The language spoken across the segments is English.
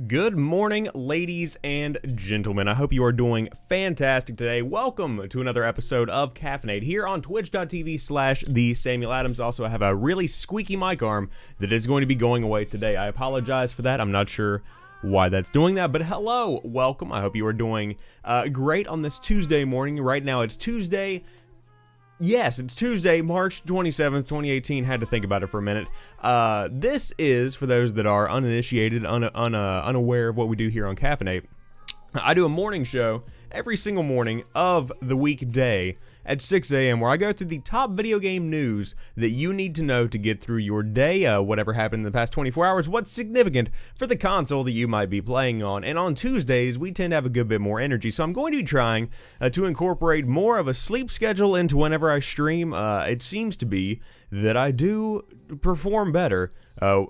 Good morning, ladies and gentlemen. I hope you are doing fantastic today. Welcome to another episode of Caffeinate here on twitch.tv/the Samuel Adams. Also, I have a really squeaky mic arm that is going to be going away today. I apologize for that. I'm not sure why that's doing that, but hello, welcome. I hope you are doing great on this Tuesday morning. Right now, it's Tuesday. Yes, it's Tuesday, March 27th, 2018. Had to think about it for a minute. This is, for those that are uninitiated, unaware of what we do here on Caffeinate, I do a morning show every single morning of the weekday at 6 a.m. where I go through the top video game news that you need to know to get through your day, whatever happened in the past 24 hours, what's significant for the console that you might be playing on. And on Tuesdays, we tend to have a good bit more energy, so I'm going to be trying to incorporate more of a sleep schedule into whenever I stream. It seems to be that I do perform better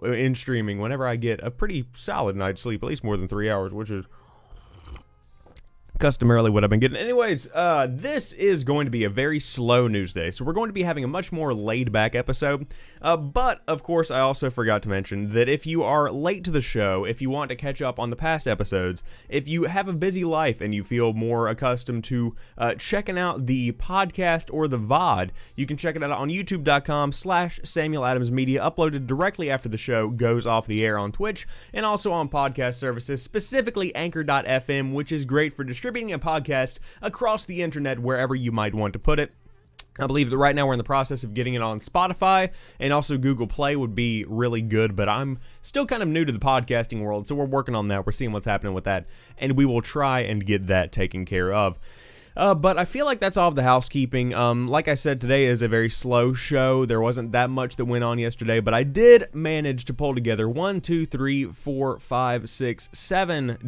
in streaming whenever I get a pretty solid night's sleep, at least more than 3 hours, which is customarily what I've been getting. Anyways, this is going to be a very slow news day, so we're going to be having a much more laid-back episode. But, of course, I also forgot to mention that if you are late to the show, if you want to catch up on the past episodes, if you have a busy life and you feel more accustomed to checking out the podcast or the VOD, you can check it out on youtube.com/Samuel Adams Media, uploaded directly after the show goes off the air on Twitch, and also on podcast services, specifically Anchor.fm, which is great for distributing a podcast across the internet wherever you might want to put it. I believe that right now we're in the process of getting it on Spotify, and also Google Play would be really good, but I'm still kind of new to the podcasting world, so we're working on that. We're seeing what's happening with that, and we will try and get that taken care of. But I feel like that's all of the housekeeping. Like I said, today is a very slow show. There wasn't that much that went on yesterday, but I did manage to pull together 7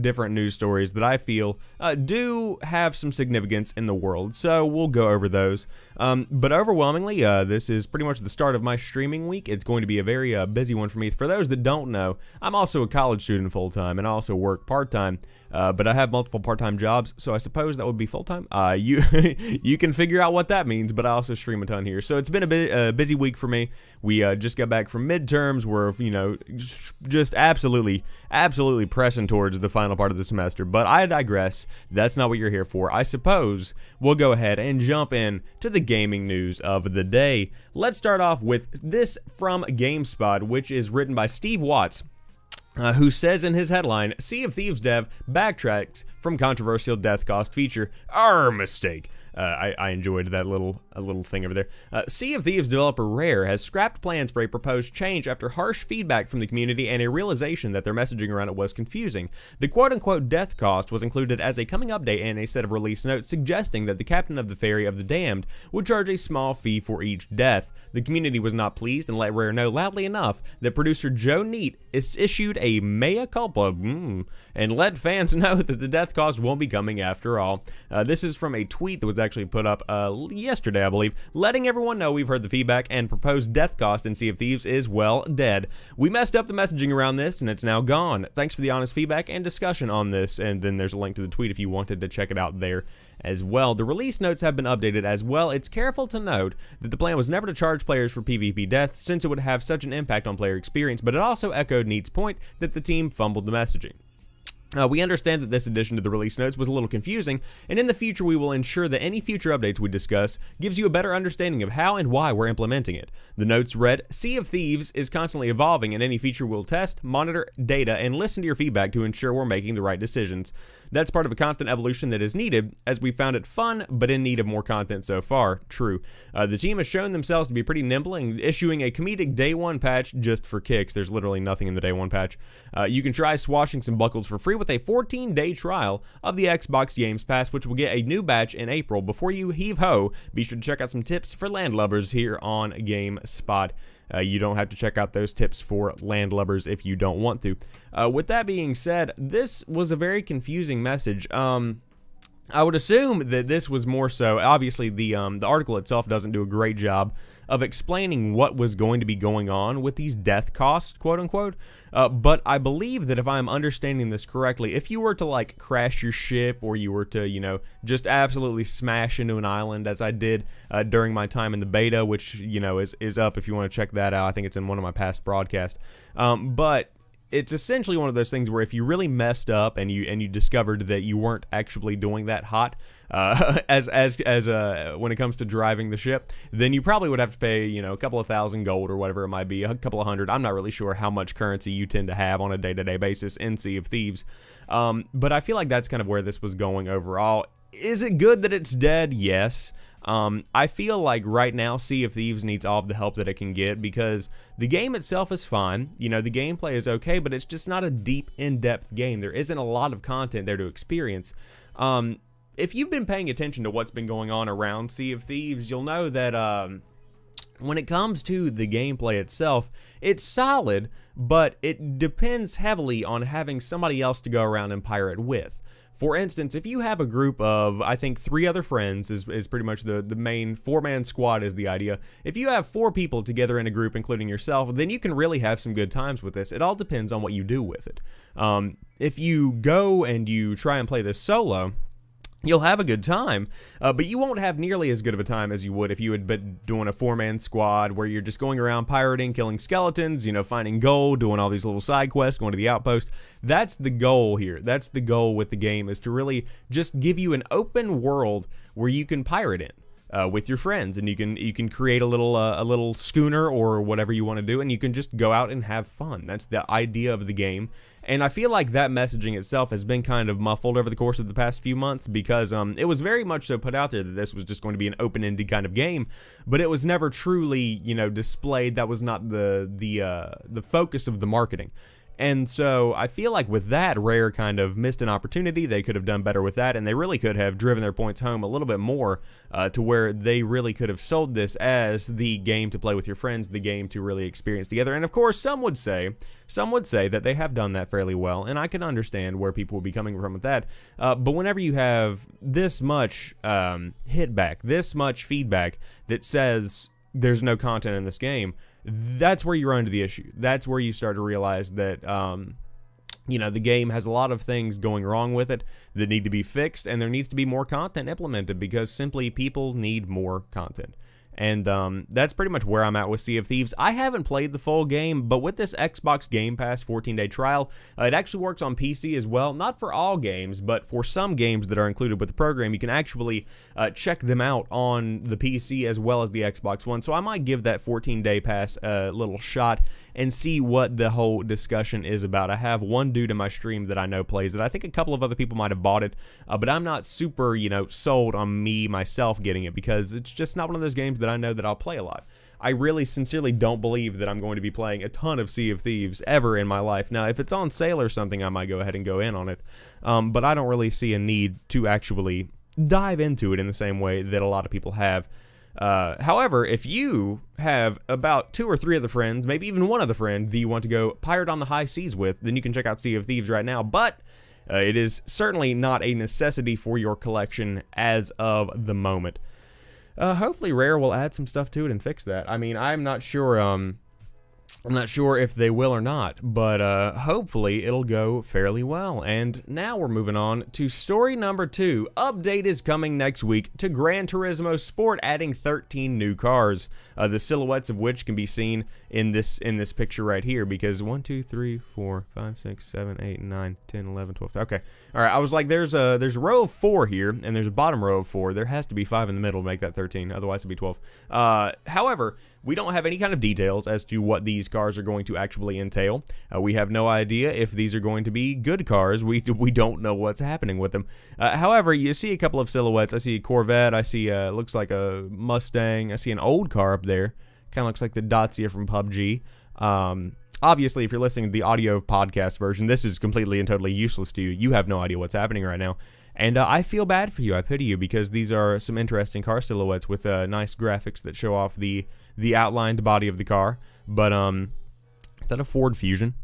different news stories that I feel do have some significance in the world. So we'll go over those. But overwhelmingly, this is pretty much the start of my streaming week. It's going to be a very busy one for me. For those that don't know, I'm also a college student full-time, and I also work part-time. But I have multiple part-time jobs, so I suppose that would be full-time. You can figure out what that means, but I also stream a ton here. So it's been a busy week for me. We just got back from midterms. We're, just absolutely pressing towards the final part of the semester. But I digress. That's not what you're here for. I suppose we'll go ahead and jump in to the gaming news of the day. Let's start off with this from GameSpot, which is written by Steve Watts, who says in his headline, Sea of Thieves dev backtracks from controversial death cost feature. Our mistake. I enjoyed that little thing over there. Sea of Thieves developer Rare has scrapped plans for a proposed change after harsh feedback from the community and a realization that their messaging around it was confusing. The quote-unquote death cost was included as a coming update in a set of release notes suggesting that the captain of the Ferry of the Damned would charge a small fee for each death. The community was not pleased and let Rare know loudly enough that producer Joe Neat issued a mea culpa and let fans know that the death cost won't be coming after all. This is from a tweet that was actually put up yesterday, I believe, letting everyone know we've heard the feedback and proposed death cost in Sea of Thieves is, well, dead. We messed up the messaging around this and it's now gone. Thanks for the honest feedback and discussion on this, and then there's a link to the tweet if you wanted to check it out there as well. The release notes have been updated as well. It's careful to note that the plan was never to charge players for PvP deaths since it would have such an impact on player experience, but it also echoed Neat's point that the team fumbled the messaging. We understand that this addition to the release notes was a little confusing, and in the future we will ensure that any future updates we discuss gives you a better understanding of how and why we're implementing it. The notes read, Sea of Thieves is constantly evolving, and any feature we'll test, monitor data, and listen to your feedback to ensure we're making the right decisions. That's part of a constant evolution that is needed, as we found it fun, but in need of more content so far. True. The team has shown themselves to be pretty nimble in issuing a comedic Day 1 patch just for kicks. There's literally nothing in the Day 1 patch. You can try swashing some buckles for free with a 14-day trial of the Xbox Games Pass, which will get a new batch in April. Before you heave-ho, be sure to check out some tips for landlubbers here on GameSpot. You don't have to check out those tips for landlubbers if you don't want to. With that being said, this was a very confusing message. I would assume that this was more so, obviously the article itself doesn't do a great job of explaining what was going to be going on with these death costs, quote unquote. But I believe that if I'm understanding this correctly, if you were to like crash your ship, or you were to, just absolutely smash into an island, as I did during my time in the beta, which, is up if you want to check that out. I think it's in one of my past broadcasts. But it's essentially one of those things where if you really messed up and you discovered that you weren't actually doing that hot, as when it comes to driving the ship, then you probably would have to pay, you know, a couple of thousand gold or whatever it might be, a couple of hundred. I'm not really sure how much currency you tend to have on a day-to-day basis in Sea of Thieves, but I feel like that's kind of where this was going overall. Is it good that it's dead? Yes. I feel like right now Sea of Thieves needs all of the help that it can get, because the game itself is fine. You know, the gameplay is okay, but it's just not a deep, in-depth game. There isn't a lot of content there to experience. If you've been paying attention to what's been going on around Sea of Thieves, you'll know that when it comes to the gameplay itself, it's solid, but it depends heavily on having somebody else to go around and pirate with. For instance, if you have a group of, I think, 3 other friends is pretty much the main 4-man squad is the idea. If you have 4 people together in a group, including yourself, then you can really have some good times with this. It all depends on what you do with it. If you go and you try and play this solo, you'll have a good time, but you won't have nearly as good of a time as you would if you had been doing a 4-man squad where you're just going around pirating, killing skeletons, you know, finding gold, doing all these little side quests, going to the outpost. That's the goal here. That's the goal with the game, is to really just give you an open world where you can pirate in. With your friends, and you can create a little schooner or whatever you want to do, and you can just go out and have fun. That's the idea of the game, and I feel like that messaging itself has been kind of muffled over the course of the past few months, because it was very much so put out there that this was just going to be an open-ended kind of game, but it was never truly, you know, displayed. That was not the focus of the marketing. And so I feel like with that, Rare kind of missed an opportunity. They could have done better with that, and they really could have driven their points home a little bit more to where they really could have sold this as the game to play with your friends, the game to really experience together. And of course, some would say that they have done that fairly well, and I can understand where people would be coming from with that. But whenever you have this much hitback, this much feedback that says there's no content in this game, that's where you run into the issue. That's where you start to realize that, you know, the game has a lot of things going wrong with it that need to be fixed, and there needs to be more content implemented, because simply people need more content. And that's pretty much where I'm at with Sea of Thieves. I haven't played the full game, but with this Xbox Game Pass 14-day trial, it actually works on PC as well. Not for all games, but for some games that are included with the program, you can actually check them out on the PC as well as the Xbox One. So I might give that 14-day pass a little shot and see what the whole discussion is about. I have one dude in my stream that I know plays it. I think a couple of other people might have bought it, but I'm not super, you know, sold on myself getting it, because it's just not one of those games that I know that I'll play a lot. I really sincerely don't believe that I'm going to be playing a ton of Sea of Thieves ever in my life. Now, if it's on sale or something, I might go ahead and go in on it, but I don't really see a need to actually dive into it in the same way that a lot of people have. However, if you have about 2 or 3 other friends, maybe even one other friend that you want to go pirate on the high seas with, then you can check out Sea of Thieves right now. But it is certainly not a necessity for your collection as of the moment. Hopefully Rare will add some stuff to it and fix that. I mean, I'm not sure if they will or not, but hopefully it'll go fairly well. And now we're moving on to story number 2. Update is coming next week to Gran Turismo Sport, adding 13 new cars, the silhouettes of which can be seen in this picture right here, because 1, 2, 3, 4, 5, 6, 7, 8, 9, 10, 11, 12. Okay. All right, I was like, there's a row of 4 here, and there's a bottom row of 4. There has to be 5 in the middle to make that 13, otherwise it'd be 12. However, we don't have any kind of details as to what these cars are going to actually entail. We have no idea if these are going to be good cars. We don't know what's happening with them. However, you see a couple of silhouettes. I see a Corvette. I see looks like a Mustang. I see an old car up there. Kind of looks like the Dacia from PUBG. Obviously, if you're listening to the audio podcast version, this is completely and totally useless to you. You have no idea what's happening right now. And I feel bad for you. I pity you, because these are some interesting car silhouettes with nice graphics that show off the outlined body of the car. But is that a Ford Fusion?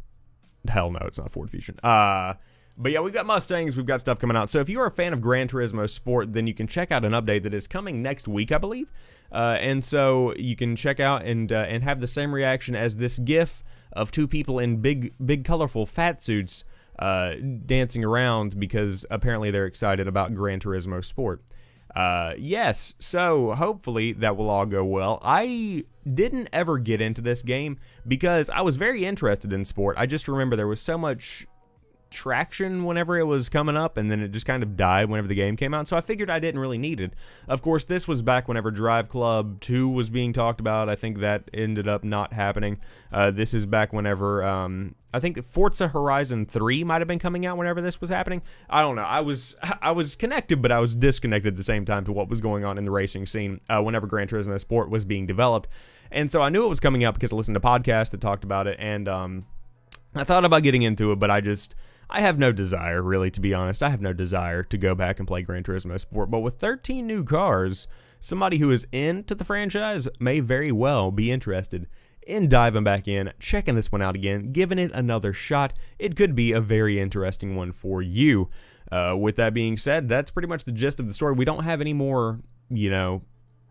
Hell no, it's not a Ford Fusion. But yeah, we've got Mustangs, we've got stuff coming out. So if you are a fan of Gran Turismo Sport, then you can check out an update that is coming next week, I believe. And so you can check out and have the same reaction as this GIF of 2 people in big colorful fat suits dancing around, because apparently they're excited about Gran Turismo Sport. Yes, so hopefully that will all go well. I didn't ever get into this game because I was very interested in sport. I just remember there was so much traction whenever it was coming up, and then it just kind of died whenever the game came out, so I figured I didn't really need it. Of course, this was back whenever Drive Club 2 was being talked about. I think that ended up not happening. This is back whenever, I think Forza Horizon 3 might have been coming out whenever this was happening. I don't know. I was connected, but I was disconnected at the same time to what was going on in the racing scene whenever Gran Turismo Sport was being developed. And so I knew it was coming out because I listened to podcasts that talked about it, and I thought about getting into it, but I have no desire, really, to be honest. I have no desire to go back and play Gran Turismo Sport. But with 13 new cars, somebody who is into the franchise may very well be interested in diving back in, checking this one out again, giving it another shot. It could be a very interesting one for you. With that being said, that's pretty much the gist of the story. We don't have any more,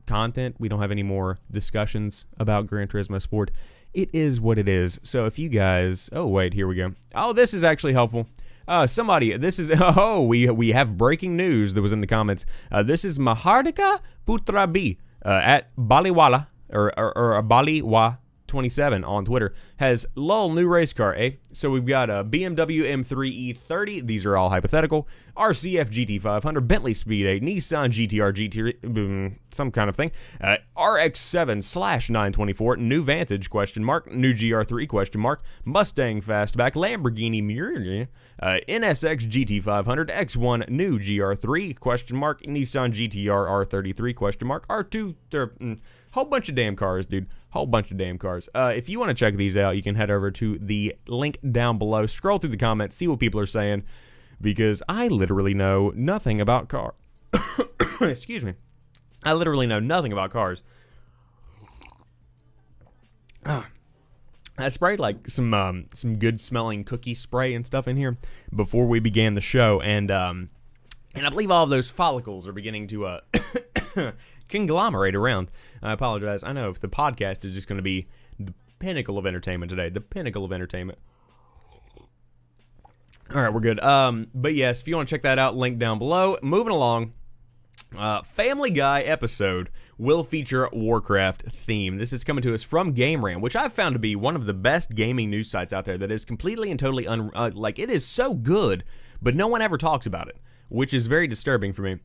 content. We don't have any more discussions about Gran Turismo Sport. It is what it is. So if you guys, oh wait, here we go. Oh, this is actually helpful. We have breaking news that was in the comments. This is Mahardika Putrabi at Baliwala or Baliwa 27 on Twitter has lol new race car, eh? So we've got a BMW M3 E30. These are all hypothetical. RCF GT500, Bentley Speed 8, Nissan GTR GT, some kind of thing. RX7/924, new Vantage question mark, new GR3 question mark, Mustang Fastback, Lamborghini Miura, NSX GT500, X1 new GR3 question mark, Nissan GTR R33 question mark, R2. Whole bunch of damn cars, dude. Whole bunch of damn cars. If you want to check these out, you can head over to the link down below. Scroll through the comments, see what people are saying, because I literally know nothing about cars. Excuse me. I literally know nothing about cars. I sprayed like some good smelling cookie spray and stuff in here before we began the show, and I believe all of those follicles are beginning to conglomerate around. I apologize. I know if the podcast is just going to be the pinnacle of entertainment today. The pinnacle of entertainment. All right, we're good. But yes, if you want to check that out, link down below. Moving along. Family Guy episode will feature Warcraft theme. This is coming to us from Game Ran, which I've found to be one of the best gaming news sites out there that is completely and totally, it is so good, but no one ever talks about it, which is very disturbing for me.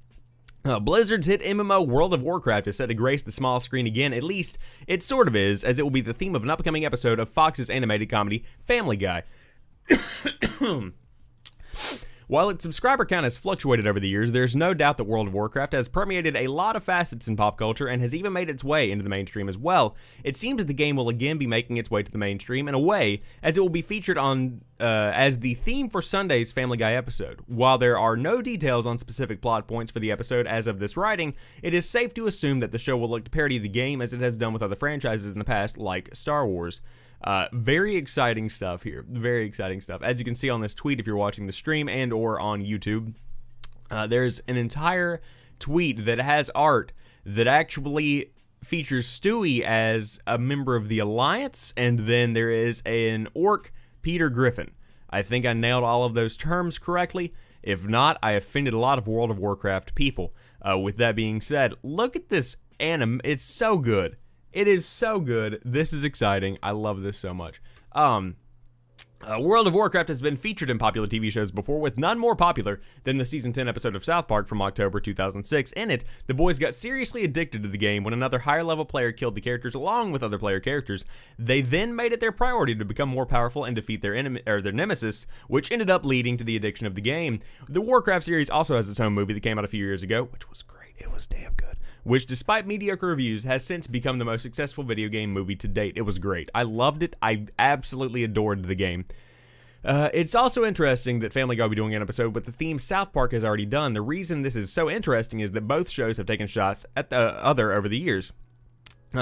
Blizzard's hit MMO World of Warcraft is set to grace the small screen again. At least, it sort of is, as it will be the theme of an upcoming episode of Fox's animated comedy, Family Guy. While its subscriber count has fluctuated over the years, there's no doubt that World of Warcraft has permeated a lot of facets in pop culture and has even made its way into the mainstream as well. It seems that the game will again be making its way to the mainstream in a way, as it will be featured on as the theme for Sunday's Family Guy episode. While there are no details on specific plot points for the episode as of this writing, it is safe to assume that the show will look to parody the game as it has done with other franchises in the past, like Star Wars. Very exciting stuff here. Very exciting stuff. As you can see on this tweet, if you're watching the stream and or on YouTube, there's an entire tweet that has art that actually features Stewie as a member of the Alliance, and then there is an orc, Peter Griffin. I think I nailed all of those terms correctly. If not, I offended a lot of World of Warcraft people. With that being said, look at this anime. It's so good. It is so good. This is exciting. I love this so much. World of Warcraft has been featured in popular TV shows before, with none more popular than the Season 10 episode of South Park from October 2006. In it, the boys got seriously addicted to the game when another higher-level player killed the characters along with other player characters. They then made it their priority to become more powerful and defeat their nemesis, which ended up leading to the addiction of the game. The Warcraft series also has its own movie that came out a few years ago, which was great. It was damn good. Which, despite mediocre reviews, has since become the most successful video game movie to date. It was great. I loved it. I absolutely adored the game. It's also interesting that Family Guy will be doing an episode with the theme South Park has already done. The reason this is so interesting is that both shows have taken shots at the other over the years.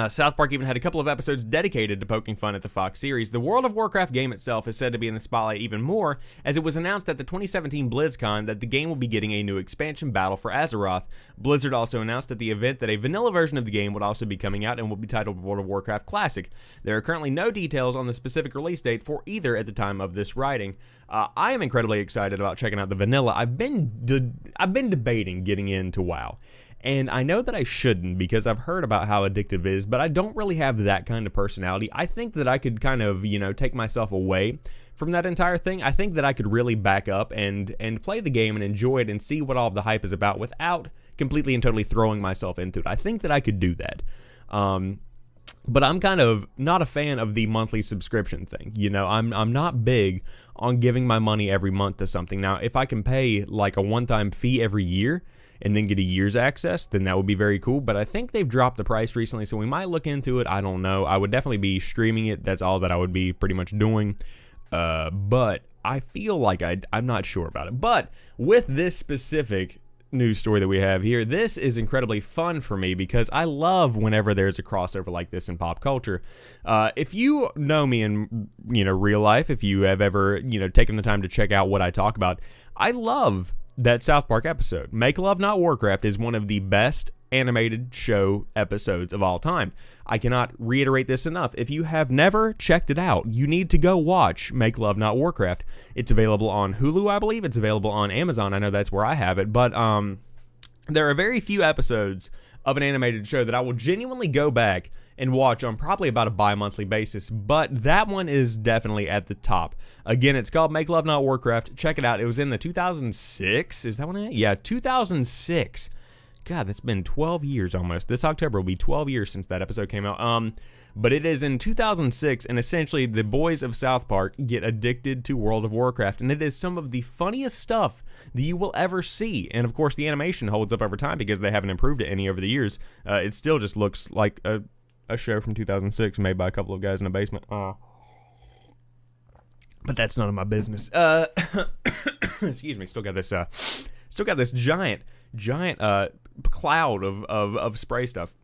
South Park even had a couple of episodes dedicated to poking fun at the Fox series. The World of Warcraft game itself is said to be in the spotlight even more, as it was announced at the 2017 BlizzCon that the game will be getting a new expansion, Battle for Azeroth. Blizzard also announced at the event that a vanilla version of the game would also be coming out and will be titled World of Warcraft Classic. There are currently no details on the specific release date for either at the time of this writing. I am incredibly excited about checking out the vanilla. I've been debating getting into WoW. And I know that I shouldn't because I've heard about how addictive it is, but I don't really have that kind of personality. I think that I could kind of, take myself away from that entire thing. I think that I could really back up and play the game and enjoy it and see what all of the hype is about without completely and totally throwing myself into it. I think that I could do that. But I'm kind of not a fan of the monthly subscription thing. I'm not big on giving my money every month to something. Now, if I can pay like a one-time fee every year and then get a year's access, then that would be very cool. But I think they've dropped the price recently, so we might look into it. I don't know. I would definitely be streaming it. That's all that I would be pretty much doing. But I feel like I'm not sure about it. But with this specific news story that we have here, this is incredibly fun for me because I love whenever there's a crossover like this in pop culture. If you know me in real life, if you have ever taken the time to check out what I talk about, I love that South Park episode. Make Love Not Warcraft is one of the best animated show episodes of all time. I cannot reiterate this enough. If you have never checked it out, you need to go watch Make Love Not Warcraft. It's available on Hulu, I believe. It's available on Amazon. I know that's where I have it. But there are very few episodes of an animated show that I will genuinely go back and watch on probably about a bi-monthly basis, but that one is definitely at the top. Again, it's called Make Love Not Warcraft. Check it out. It was in the 2006. Is that one? Yeah, 2006. God, that's been 12 years almost. This October will be 12 years since that episode came out. But it is in 2006, and essentially the boys of South Park get addicted to World of Warcraft, and it is some of the funniest stuff that you will ever see. And of course, the animation holds up over time because they haven't improved it any over the years. It still just looks like a show from 2006 made by a couple of guys in a basement. But that's none of my business. Excuse me. Still got this giant cloud of spray stuff.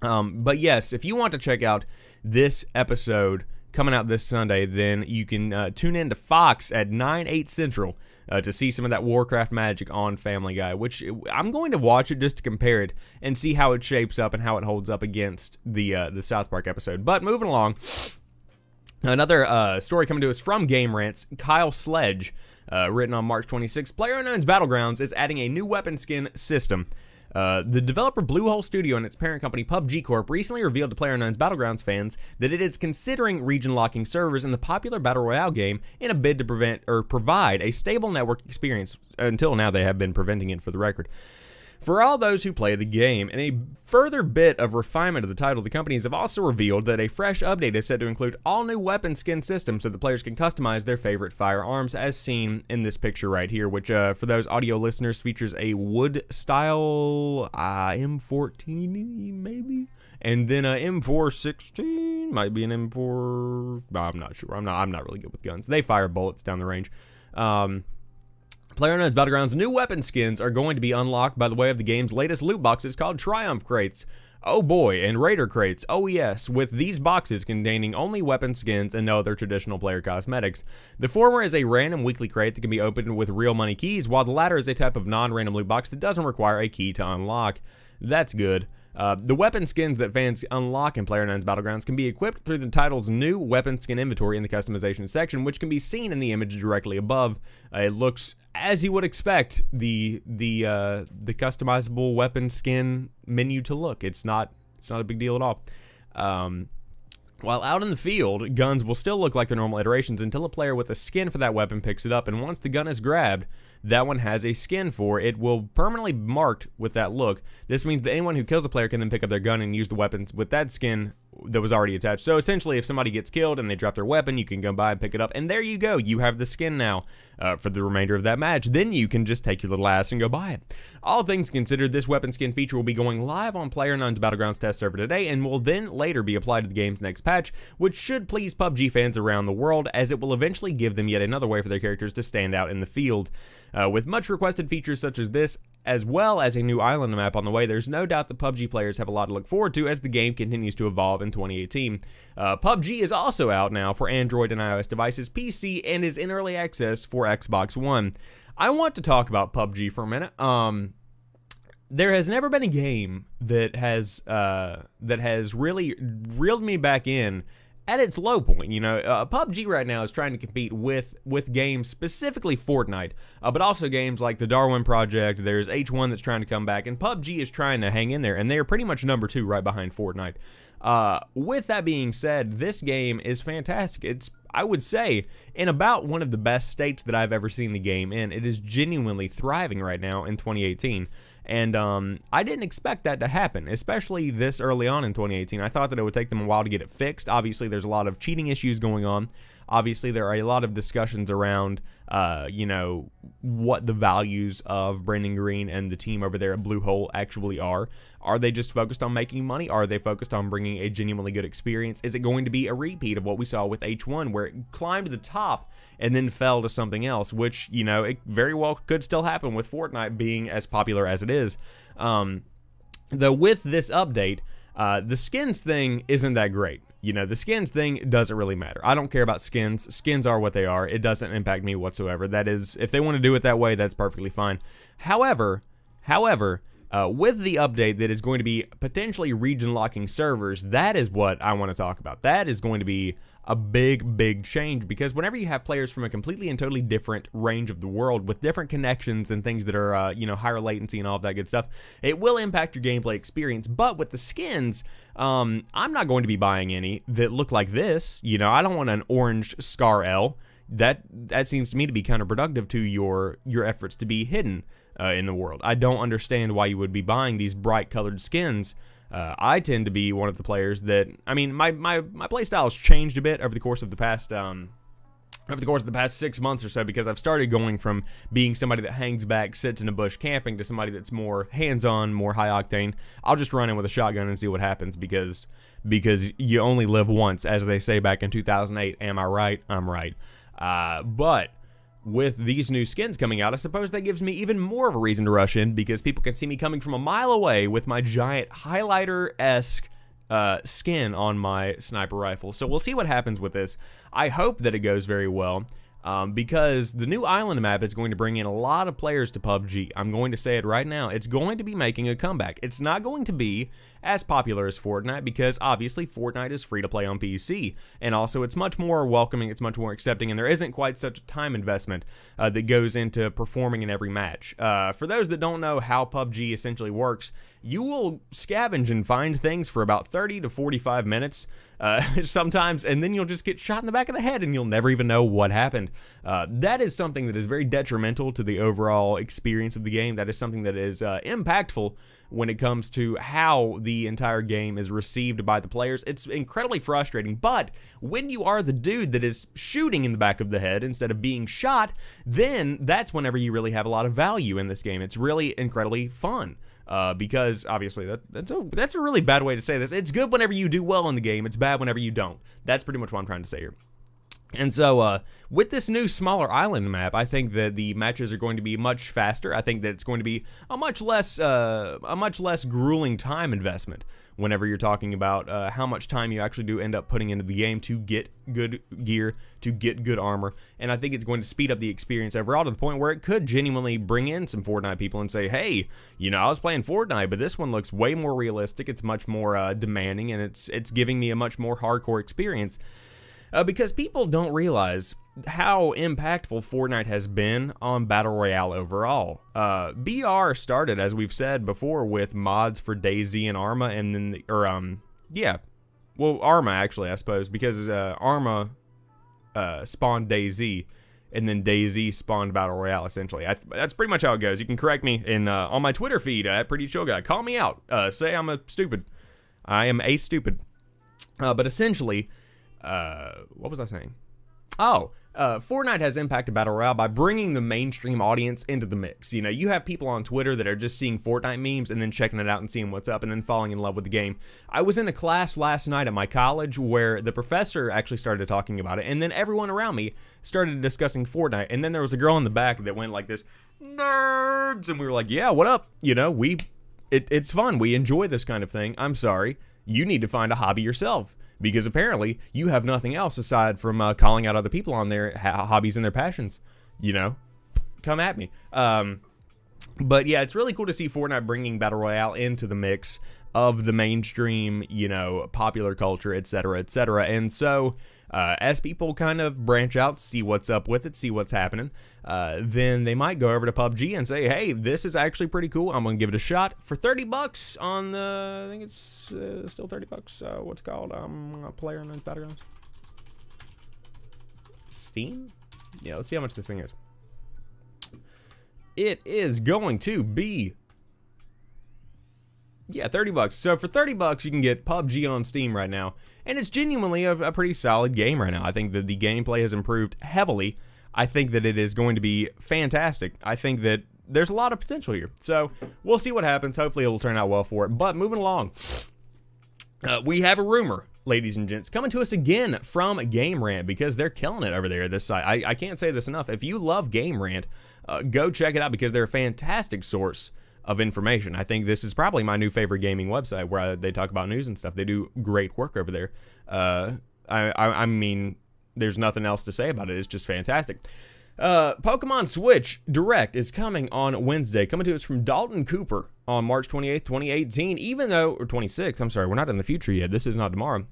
But yes, if you want to check out this episode coming out this Sunday, then you can tune in to Fox at 9/8 Central to see some of that Warcraft magic on Family Guy, which I'm going to watch it just to compare it and see how it shapes up and how it holds up against the South Park episode. But moving along, another story coming to us from Game Rant's Kyle Sledge, written on March 26. PlayerUnknown's Battlegrounds is adding a new weapon skin system. The developer Bluehole Studio and its parent company PUBG Corp recently revealed to PlayerUnknown's Battlegrounds fans that it is considering region-locking servers in the popular Battle Royale game in a bid to provide a stable network experience. Until now, they have been preventing it, for the record, for all those who play the game. In a further bit of refinement of the title, the companies have also revealed that a fresh update is set to include all new weapon skin systems so that players can customize their favorite firearms, as seen in this picture right here, which for those audio listeners features a wood-style M14 maybe, and then a M416, might be an M4. I'm not sure. I'm not really good with guns. They fire bullets down the range. PlayerUnknown's Battlegrounds' new weapon skins are going to be unlocked by the way of the game's latest loot boxes called Triumph Crates. Oh boy, and Raider Crates. Oh yes, with these boxes containing only weapon skins and no other traditional player cosmetics. The former is a random weekly crate that can be opened with real money keys, while the latter is a type of non-random loot box that doesn't require a key to unlock. That's good. The weapon skins that fans unlock in PlayerUnknown's Battlegrounds can be equipped through the title's new weapon skin inventory in the customization section, which can be seen in the image directly above. It looks, as you would expect, the customizable weapon skin menu to look. It's not a big deal at all. While out in the field, guns will still look like their normal iterations until a player with a skin for that weapon picks it up, and once the gun is grabbed, that one has a skin for it will permanently be marked with that look. This means that anyone who kills a player can then pick up their gun and use the weapons with that skin that was already attached. So essentially, if somebody gets killed and they drop their weapon, you can go by and pick it up, and there you go. You have the skin now for the remainder of that match. Then you can just take your little ass and go buy it. All things considered, this weapon skin feature will be going live on PlayerUnknown's Battlegrounds test server today and will then later be applied to the game's next patch, which should please PUBG fans around the world, as it will eventually give them yet another way for their characters to stand out in the field. With much requested features such as this, as well as a new island map on the way, there's no doubt that PUBG players have a lot to look forward to as the game continues to evolve in 2018. PUBG is also out now for Android and iOS devices, PC, and is in early access for Xbox One. I want to talk about PUBG for a minute. There has never been a game that has really reeled me back in at its low point. PUBG right now is trying to compete with games, specifically Fortnite, but also games like the Darwin Project. There's H1 that's trying to come back, and PUBG is trying to hang in there, and they are pretty much number 2 right behind Fortnite. With that being said, this game is fantastic. It's, I would say, in about one of the best states that I've ever seen the game in. It is genuinely thriving right now in 2018. And I didn't expect that to happen, especially this early on in 2018. I thought that it would take them a while to get it fixed. Obviously, there's a lot of cheating issues going on. Obviously, there are a lot of discussions around, what the values of Brandon Green and the team over there at Bluehole actually are. Are they just focused on making money? Are they focused on bringing a genuinely good experience? Is it going to be a repeat of what we saw with H1, where it climbed to the top and then fell to something else, which, it very well could still happen with Fortnite being as popular as it is. Though with this update, the skins thing isn't that great. The skins thing doesn't really matter. I don't care about skins. Skins are what they are. It doesn't impact me whatsoever. That is, if they want to do it that way, that's perfectly fine. However, with the update that is going to be potentially region locking servers, that is what I want to talk about. That is going to be a big change, because whenever you have players from a completely and totally different range of the world with different connections and things that are higher latency and all of that good stuff, it will impact your gameplay experience. But with the skins, I'm not going to be buying any that look like this. I don't want an orange Scar L. That seems to me to be counterproductive to your efforts to be hidden in the world. I don't understand why you would be buying these bright colored skins. I tend to be one of the players that, my playstyle has changed a bit over the course of the past 6 months or so, because I've started going from being somebody that hangs back, sits in a bush camping, to somebody that's more hands-on, more high octane. I'll just run in with a shotgun and see what happens, because you only live once, as they say back in 2008. Am I right? I'm right. But with these new skins coming out, I suppose that gives me even more of a reason to rush in, because people can see me coming from a mile away with my giant highlighter-esque skin on my sniper rifle. So we'll see what happens with this. I hope that it goes very well, because the new island map is going to bring in a lot of players to PUBG. I'm going to say it right now. It's going to be making a comeback. It's not going to be as popular as Fortnite, because obviously Fortnite is free to play on PC, and also it's much more welcoming, it's much more accepting, and there isn't quite such a time investment that goes into performing in every match. For those that don't know how PUBG essentially works, you will scavenge and find things for about 30 to 45 minutes sometimes, and then you'll just get shot in the back of the head and you'll never even know what happened. That is something that is very detrimental to the overall experience of the game. That is something that is impactful when it comes to how the entire game is received by the players. It's incredibly frustrating, but when you are the dude that is shooting in the back of the head instead of being shot, then that's whenever you really have a lot of value in this game. It's really incredibly fun. Because obviously that's a really bad way to say this. It's good whenever you do well in the game. It's bad whenever you don't. That's pretty much what I'm trying to say here. And so, with this new smaller island map, I think that the matches are going to be much faster. I think that it's going to be a much less grueling time investment whenever you're talking about how much time you actually do end up putting into the game to get good gear, to get good armor. And I think it's going to speed up the experience overall to the point where it could genuinely bring in some Fortnite people and say, hey, I was playing Fortnite, but this one looks way more realistic. It's much more demanding, and it's giving me a much more hardcore experience. Because people don't realize how impactful Fortnite has been on Battle Royale overall. BR started, as we've said before, with mods for DayZ and Arma, and then, Arma actually, I suppose, because Arma spawned DayZ, and then DayZ spawned Battle Royale, essentially. That's pretty much how it goes. You can correct me on my Twitter feed, at Pretty Chill Guy. Call me out. Say I'm a stupid. I am a stupid. But essentially, what was I saying? Fortnite has impacted Battle Royale by bringing the mainstream audience into the mix. You have people on Twitter that are just seeing Fortnite memes and then checking it out and seeing what's up and then falling in love with the game. I was in a class last night at my college where the professor actually started talking about it, and then everyone around me started discussing Fortnite, and then there was a girl in the back that went like this, nerds, and we were like, yeah, what up? It's fun. We enjoy this kind of thing. I'm sorry. You need to find a hobby yourself, because apparently you have nothing else aside from calling out other people on their hobbies and their passions. Come at me. But yeah, it's really cool to see Fortnite bringing Battle Royale into the mix of the mainstream, popular culture, etc., etc. And so, as people kind of branch out, see what's up with it, see what's happening, then they might go over to PUBG and say, hey, this is actually pretty cool. I'm going to give it a shot for $30 on the, I think it's still $30. What's it called? Player Unknown's Battlegrounds. Steam? Yeah, let's see how much this thing is. It is going to be, yeah, $30. So for $30, you can get PUBG on Steam right now, and it's genuinely a pretty solid game right now. I think that the gameplay has improved heavily. I think that it is going to be fantastic. I think that there's a lot of potential here. So we'll see what happens. Hopefully it'll turn out well for it. But moving along, we have a rumor, ladies and gents, coming to us again from Game Rant, because they're killing it over there at this site. I can't say this enough. If you love Game Rant, go check it out, because they're a fantastic source of information. I think this is probably my new favorite gaming website, where they talk about news and stuff. They do great work over there. I mean, there's nothing else to say about it. It's just fantastic. Pokemon Switch Direct is coming on Wednesday, coming to us from Dalton Cooper on March 28th, 2018, or 26th, I'm sorry, we're not in the future yet, this is not tomorrow.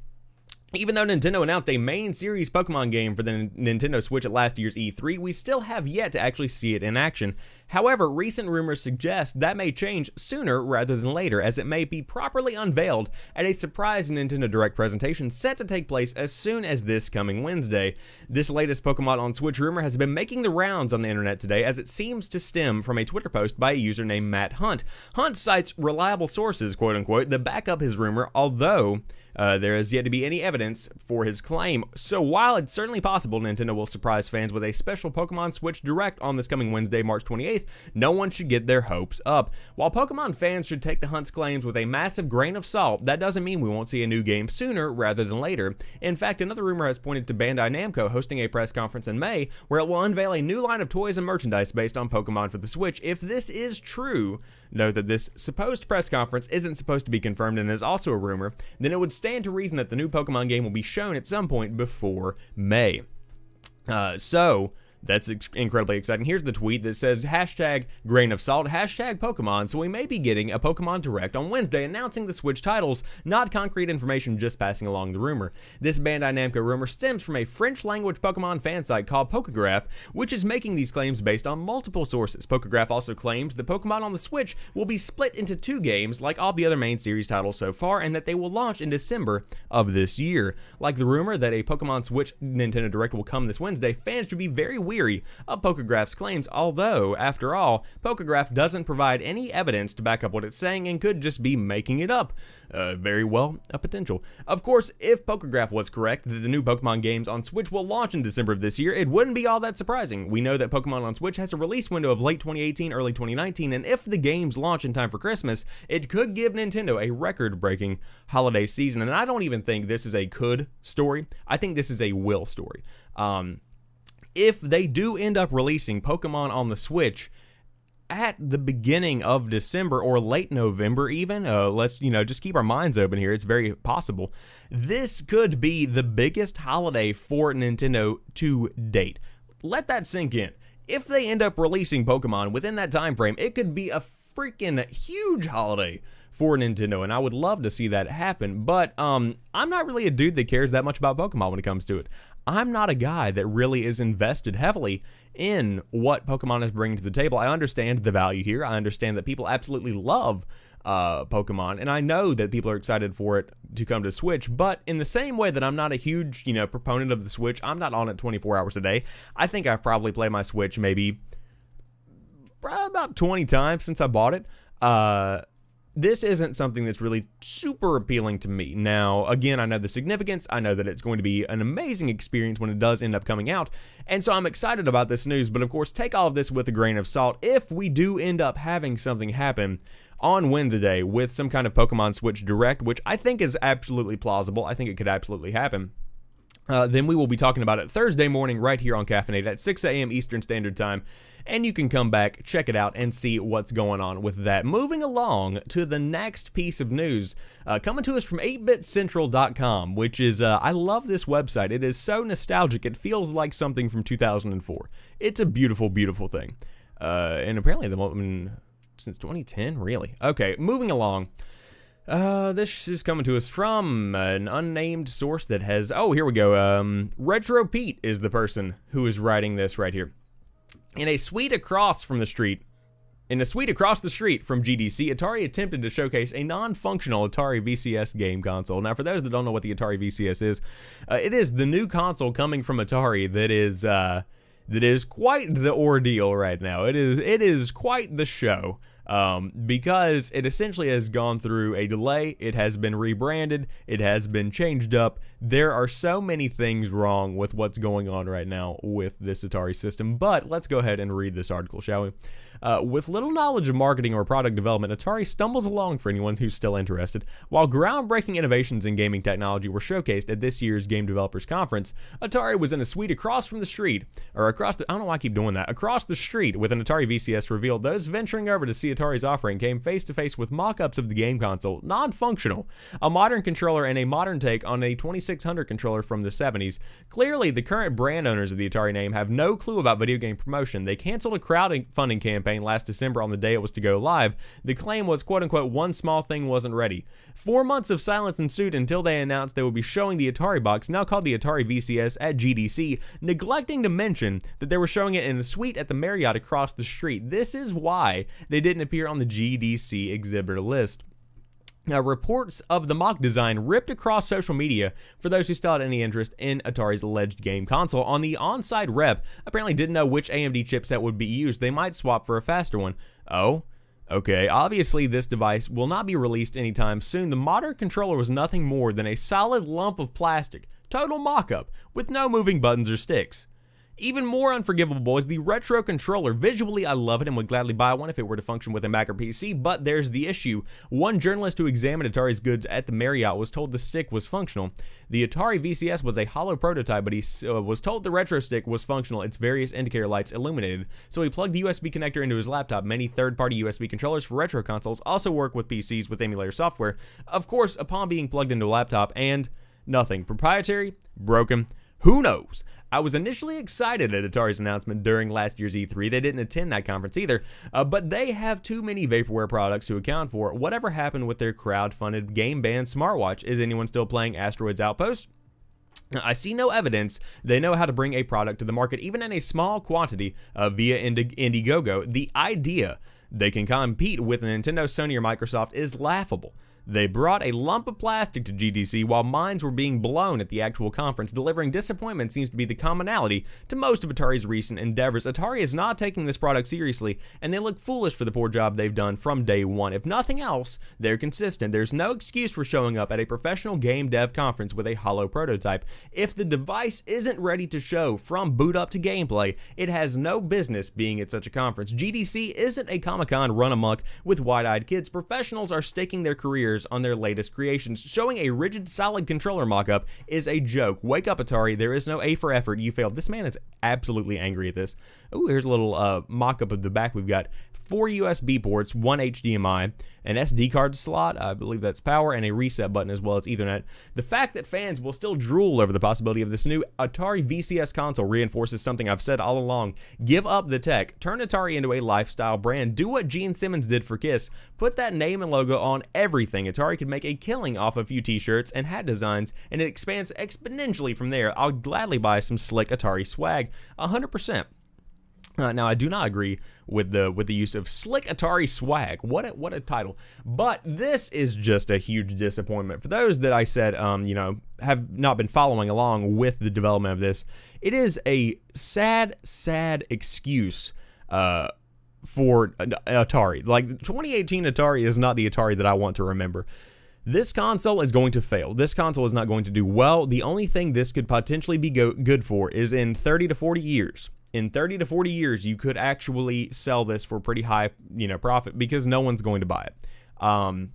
Even though Nintendo announced a main series Pokemon game for the Nintendo Switch at last year's E3, we still have yet to actually see it in action. However, recent rumors suggest that may change sooner rather than later, as it may be properly unveiled at a surprise Nintendo Direct presentation set to take place as soon as this coming Wednesday. This latest Pokemon on Switch rumor has been making the rounds on the internet today, as it seems to stem from a Twitter post by a user named Matt Hunt. Hunt cites reliable sources, quote-unquote, that back up his rumor, although there is yet to be any evidence for his claim. So while it's certainly possible Nintendo will surprise fans with a special Pokemon Switch Direct on this coming Wednesday, March 28th, no one should get their hopes up. While Pokemon fans should take to Hunt's claims with a massive grain of salt, that doesn't mean we won't see a new game sooner rather than later. In fact, another rumor has pointed to Bandai Namco hosting a press conference in May where it will unveil a new line of toys and merchandise based on Pokemon for the Switch. If this is true, note that this supposed press conference isn't supposed to be confirmed and is also a rumor, then it would stand to reason that the new Pokemon game will be shown at some point before May. So that's incredibly exciting. Here's the tweet that says, hashtag grain of salt, hashtag Pokemon. So we may be getting a Pokemon Direct on Wednesday announcing the Switch titles, not concrete information, just passing along the rumor. This Bandai Namco rumor stems from a French language Pokemon fan site called Pokegraph, which is making these claims based on multiple sources. Pokegraph also claims the Pokemon on the Switch will be split into two games like all the other main series titles so far, and that they will launch in December of this year. Like the rumor that a Pokemon Switch Nintendo Direct will come this Wednesday, fans should be very weary of Pokegraph's claims, although, after all, Pokegraph doesn't provide any evidence to back up what it's saying and could just be making it up. Very well, a potential. Of course, if Pokegraph was correct that the new Pokemon games on Switch will launch in December of this year, it wouldn't be all that surprising. We know that Pokemon on Switch has a release window of late 2018, early 2019, and if the games launch in time for Christmas, it could give Nintendo a record-breaking holiday season, and I don't even think this is a could story. I think this is a will story. If they do end up releasing Pokemon on the Switch at the beginning of December or late November even, let's, just keep our minds open here. It's very possible. This could be the biggest holiday for Nintendo to date. Let that sink in. If they end up releasing Pokemon within that time frame, it could be a freaking huge holiday for Nintendo, and I would love to see that happen, but I'm not really a dude that cares that much about Pokemon when it comes to it. I'm not a guy that really is invested heavily in what Pokemon is bringing to the table. I understand the value here. I understand that people absolutely love Pokemon, and I know that people are excited for it to come to Switch, but in the same way that I'm not a huge, proponent of the Switch, I'm not on it 24 hours a day. I think I've probably played my Switch maybe about 20 times since I bought it. This isn't something that's really super appealing to me. Now, again, I know the significance. I know that it's going to be an amazing experience when it does end up coming out. And so I'm excited about this news. But of course, take all of this with a grain of salt. If we do end up having something happen on Wednesday with some kind of Pokemon Switch Direct, which I think is absolutely plausible, I think it could absolutely happen, then we will be talking about it Thursday morning right here on Caffeinate at 6 a.m. Eastern Standard Time. And you can come back, check it out, and see what's going on with that. Moving along to the next piece of news, coming to us from 8bitcentral.com, which is, I love this website. It is so nostalgic. It feels like something from 2004. It's a beautiful, beautiful thing. and apparently the one since 2010, really. Okay, moving along. This is coming to us from an unnamed source that has, oh, here we go. Retro Pete is the person who is writing this right here. In a suite across the street from GDC, Atari attempted to showcase a non-functional Atari VCS game console. Now, for those that don't know what the Atari VCS is, it is the new console coming from Atari that is quite the ordeal right now. It is quite the show. Because it essentially has gone through a delay, it has been rebranded, it has been changed up. There are so many things wrong with what's going on right now with this Atari system, but let's go ahead and read this article, shall we? With little knowledge of marketing or product development, Atari stumbles along for anyone who's still interested. While groundbreaking innovations in gaming technology were showcased at this year's Game Developers Conference, Atari was in a suite across the street with an Atari VCS revealed. Those venturing over to see Atari's offering came face to face with mock-ups of the game console, non-functional, a modern controller and a modern take on a 2600 controller from the 70s. Clearly, the current brand owners of the Atari name have no clue about video game promotion. They canceled a crowdfunding campaign last December on the day it was to go live. The claim was, quote-unquote, one small thing wasn't ready. 4 months of silence ensued until they announced they would be showing the Atari box, now called the Atari VCS, at GDC, neglecting to mention that they were showing it in a suite at the Marriott across the street. This is why they didn't appear on the GDC exhibitor list. Now, reports of the mock design ripped across social media for those who still had any interest in Atari's alleged game console. On the on-site rep, apparently didn't know which AMD chipset would be used. They might swap for a faster one. Oh, okay. Obviously, this device will not be released anytime soon. The modern controller was nothing more than a solid lump of plastic. Total mock-up, with no moving buttons or sticks. Even more unforgivable, boys, the retro controller. Visually, I love it and would gladly buy one if it were to function with a Mac or PC, but there's the issue. One journalist who examined Atari's goods at the Marriott was told the stick was functional. The Atari VCS was a hollow prototype, but he was told the retro stick was functional, its various indicator lights illuminated. So he plugged the USB connector into his laptop. Many third-party USB controllers for retro consoles also work with PCs with emulator software. Of course, upon being plugged into a laptop, and nothing. Proprietary? Broken? Who knows? I was initially excited at Atari's announcement during last year's E3. They didn't attend that conference either, but they have too many vaporware products to account for. Whatever happened with their crowd-funded game-banned smartwatch? Is anyone still playing Asteroids Outpost? I see no evidence they know how to bring a product to the market, even in a small quantity via Indiegogo. The idea they can compete with Nintendo, Sony, or Microsoft is laughable. They brought a lump of plastic to GDC while minds were being blown at the actual conference. Delivering disappointment seems to be the commonality to most of Atari's recent endeavors. Atari is not taking this product seriously, and they look foolish for the poor job they've done from day one. If nothing else, they're consistent. There's no excuse for showing up at a professional game dev conference with a hollow prototype. If the device isn't ready to show from boot up to gameplay, it has no business being at such a conference. GDC isn't a Comic-Con run amok with wide-eyed kids. Professionals are staking their careers on their latest creations. Showing a rigid, solid controller mock-up is a joke. Wake up, Atari. There is no A for effort. You failed. This man is absolutely angry at this. Oh, here's a little mock-up of the back. We've got 4 USB ports, 1 HDMI, an SD card slot, I believe that's power, and a reset button as well as Ethernet. The fact that fans will still drool over the possibility of this new Atari VCS console reinforces something I've said all along. Give up the tech. Turn Atari into a lifestyle brand. Do what Gene Simmons did for Kiss. Put that name and logo on everything. Atari could make a killing off a few t-shirts and hat designs, and it expands exponentially from there. I'll gladly buy some slick Atari swag. 100%. Now, I do not agree with the use of slick Atari swag. What a title! But this is just a huge disappointment for those that I said, have not been following along with the development of this. It is a sad excuse for Atari. Like, 2018 Atari is not the Atari that I want to remember. This console is going to fail. This console is not going to do well. The only thing this could potentially be good for is in 30 to 40 years. In 30 to 40 years, you could actually sell this for pretty high, profit because no one's going to buy it.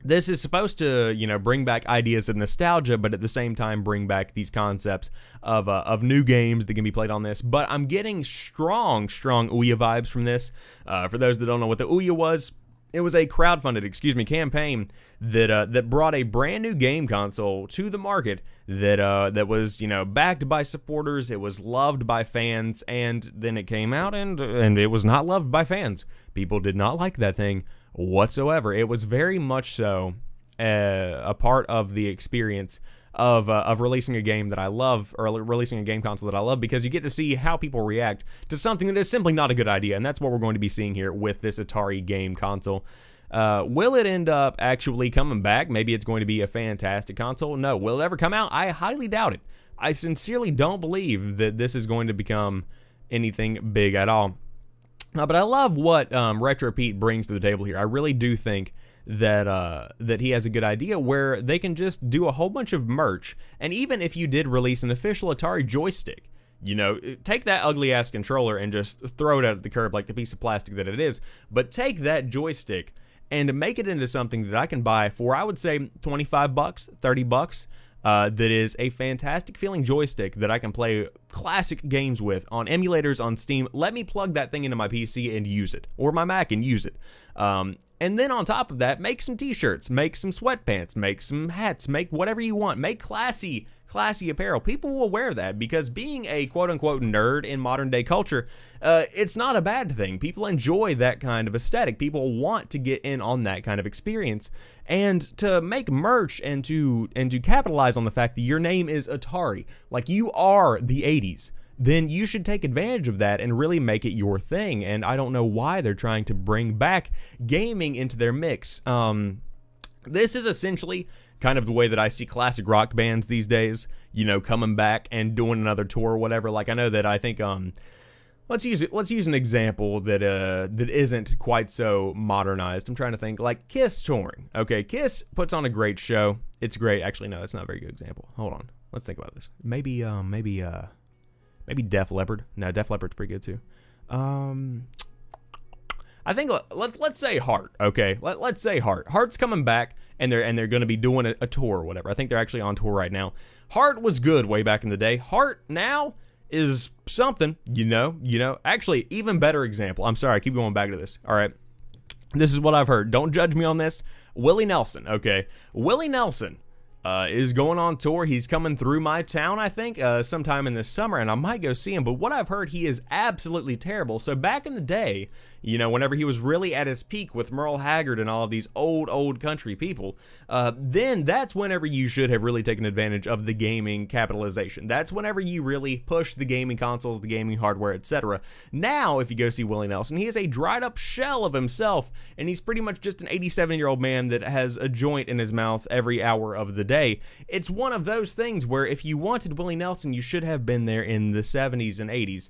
This is supposed to, bring back ideas of nostalgia, but at the same time bring back these concepts of new games that can be played on this. But I'm getting strong Ouya vibes from this. For those that don't know what the Ouya was, It was a crowdfunded, campaign that brought a brand new game console to the market that was, backed by supporters. It was loved by fans, and then it came out and it was not loved by fans. People did not like that thing whatsoever. It was very much so a part of the experience of releasing a game that I love, or releasing a game console that I love, because you get to see how people react to something that is simply not a good idea, and that's what we're going to be seeing here with this Atari game console. Will it end up actually coming back? Maybe it's going to be a fantastic console. No. Will it ever come out? I highly doubt it. I sincerely don't believe that this is going to become anything big at all. But I love what Retro Pete brings to the table here. I really do think that he has a good idea where they can just do a whole bunch of merch, and even if you did release an official Atari joystick, take that ugly ass controller and just throw it out at the curb like the piece of plastic that it is, but take that joystick and make it into something that I can buy for, I would say, $25, $30, that is a fantastic feeling joystick that I can play classic games with on emulators on Steam. Let me plug that thing into my PC and use it, or my Mac and use it. And then on top of that, make some t-shirts, make some sweatpants, make some hats, make whatever you want, make classy apparel. People will wear that because being a quote-unquote nerd in modern day culture, it's not a bad thing. People enjoy that kind of aesthetic. People want to get in on that kind of experience. And to make merch and to capitalize on the fact that your name is Atari, like you are the 80s, then you should take advantage of that and really make it your thing. And I don't know why they're trying to bring back gaming into their mix. This is essentially kind of the way that I see classic rock bands these days, coming back and doing another tour or whatever. Like, I know that I think, let's use an example that isn't quite so modernized. I'm trying to think, like Kiss touring. Okay, Kiss puts on a great show. It's great. Actually, no, that's not a very good example. Hold on. Let's think about this. Maybe Def Leppard. No, Def Leppard's pretty good too. I think let's say Heart. Okay, let's say Heart. Heart's coming back, and they're going to be doing a tour or whatever. I think they're actually on tour right now. Heart was good way back in the day. Heart now is something. Actually, even better example. I'm sorry, I keep going back to this. All right, this is what I've heard. Don't judge me on this. Willie Nelson. Okay, Willie Nelson is going on tour. He's coming through my town, I think, sometime in this summer, and I might go see him. But what I've heard, he is absolutely terrible. So back in the day, whenever he was really at his peak with Merle Haggard and all of these old country people, then that's whenever you should have really taken advantage of the gaming capitalization. That's whenever you really push the gaming consoles, the gaming hardware, etc. Now, if you go see Willie Nelson, he is a dried up shell of himself, and he's pretty much just an 87-year-old man that has a joint in his mouth every hour of the day. It's one of those things where if you wanted Willie Nelson, you should have been there in the 70s and 80s.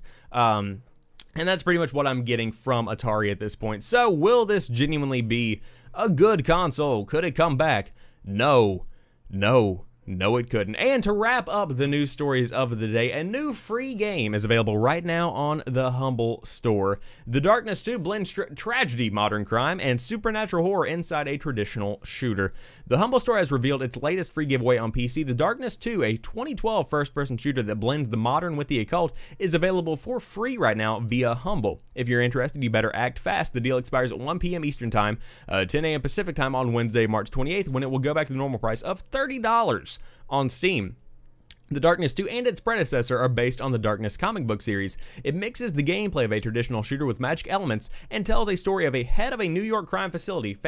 And that's pretty much what I'm getting from Atari at this point. So will this genuinely be a good console? Could it come back? No, it couldn't. And to wrap up the news stories of the day, a new free game is available right now on the Humble Store. The Darkness 2 blends tragedy, modern crime, and supernatural horror inside a traditional shooter. The Humble Store has revealed its latest free giveaway on PC. The Darkness 2, a 2012 first-person shooter that blends the modern with the occult, is available for free right now via Humble. If you're interested, you better act fast. The deal expires at 1 p.m. Eastern Time, 10 a.m. Pacific Time on Wednesday, March 28th, when it will go back to the normal price of $30 on Steam. The Darkness 2 and its predecessor are based on the Darkness comic book series. It mixes the gameplay of a traditional shooter with magic elements and tells a story of a head of a New York crime family,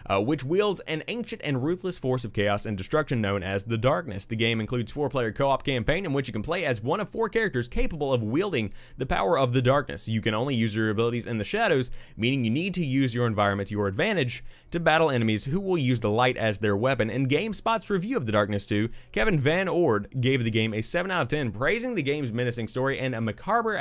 which wields an ancient and ruthless force of chaos and destruction known as the Darkness. The game includes 4-player co-op campaign in which you can play as one of 4 characters capable of wielding the power of the Darkness. You can only use your abilities in the shadows, meaning you need to use your environment to your advantage to battle enemies who will use the light as their weapon. In GameSpot's review of the Darkness 2, Kevin Van Ord gave the game a 7 out of 10, praising the game's menacing story and a macabre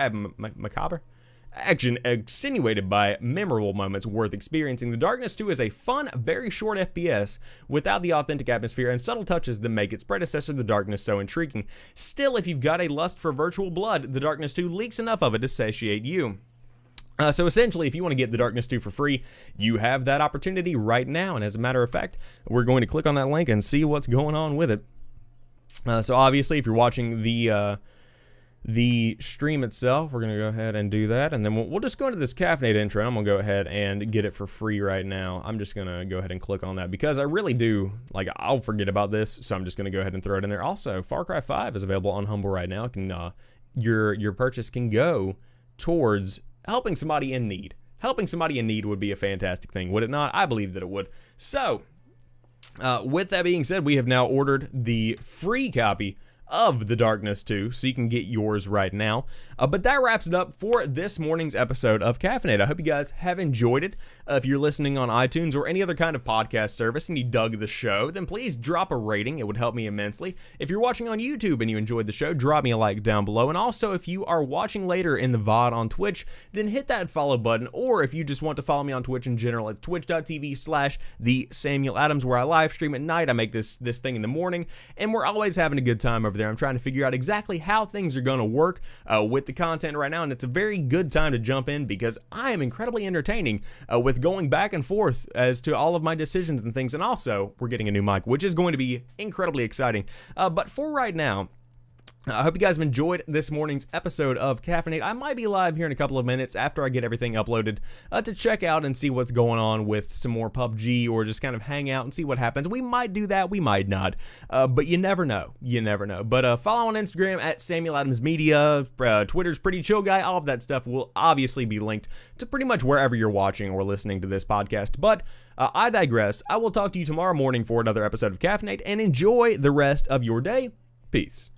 action accentuated by memorable moments worth experiencing. The Darkness 2 is a fun, very short FPS without the authentic atmosphere and subtle touches that make its predecessor, The Darkness, so intriguing. Still, if you've got a lust for virtual blood, The Darkness 2 leaks enough of it to satiate you. So essentially, if you want to get The Darkness 2 for free, you have that opportunity right now. And as a matter of fact, we're going to click on that link and see what's going on with it. So obviously, if you're watching the the stream itself, we're going to go ahead and do that, and then we'll just go into this Caffeinate intro. I'm going to go ahead and get it for free right now. I'm just going to go ahead and click on that because I really do, like, I'll forget about this, so I'm just going to go ahead and throw it in there. Also, Far Cry 5 is available on Humble right now. Your purchase can go towards helping somebody in need. Helping somebody in need would be a fantastic thing, would it not? I believe that it would. So, with that being said, we have now ordered the free copy of The Darkness 2, so you can get yours right now. But that wraps it up for this morning's episode of Caffeinate. I hope you guys have enjoyed it. If you're listening on iTunes or any other kind of podcast service and you dug the show, then please drop a rating. It would help me immensely. If you're watching on YouTube and you enjoyed the show, drop me a like down below. And also, if you are watching later in the VOD on Twitch, then hit that follow button. Or if you just want to follow me on Twitch in general, it's twitch.tv/thesamueladams, where I live stream at night. I make this thing in the morning, and we're always having a good time over there. I'm trying to figure out exactly how things are going to work with the content right now, and it's a very good time to jump in because I am incredibly entertaining with going back and forth as to all of my decisions and things. And also, we're getting a new mic, which is going to be incredibly exciting. But for right now, I hope you guys have enjoyed this morning's episode of Caffeinate. I might be live here in a couple of minutes after I get everything uploaded to check out and see what's going on with some more PUBG, or just kind of hang out and see what happens. We might do that, we might not, but you never know. You never know. But follow on Instagram at Samuel Adams Media, Twitter's Pretty Chill Guy. All of that stuff will obviously be linked to pretty much wherever you're watching or listening to this podcast. But I digress. I will talk to you tomorrow morning for another episode of Caffeinate, and enjoy the rest of your day. Peace.